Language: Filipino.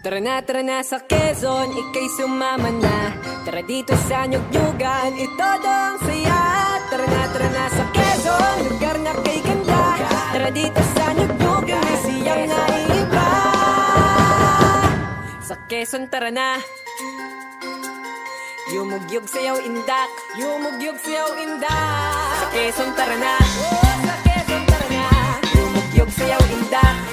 Tara na sa Quezon, ika'y sumama na. Tara dito sa Nyug-Nyugan, ito ang saya. Tara na sa Quezon, lugar na kay ganda. Tara dito sa Nyug-Nyugan, may siyang naiiba. Sa Quezon tara na. Yumugyog sayaw indak, yumugyog sayaw indak. Sa Quezon tara na, sa Quezon tara na. Yumugyog sayaw indak.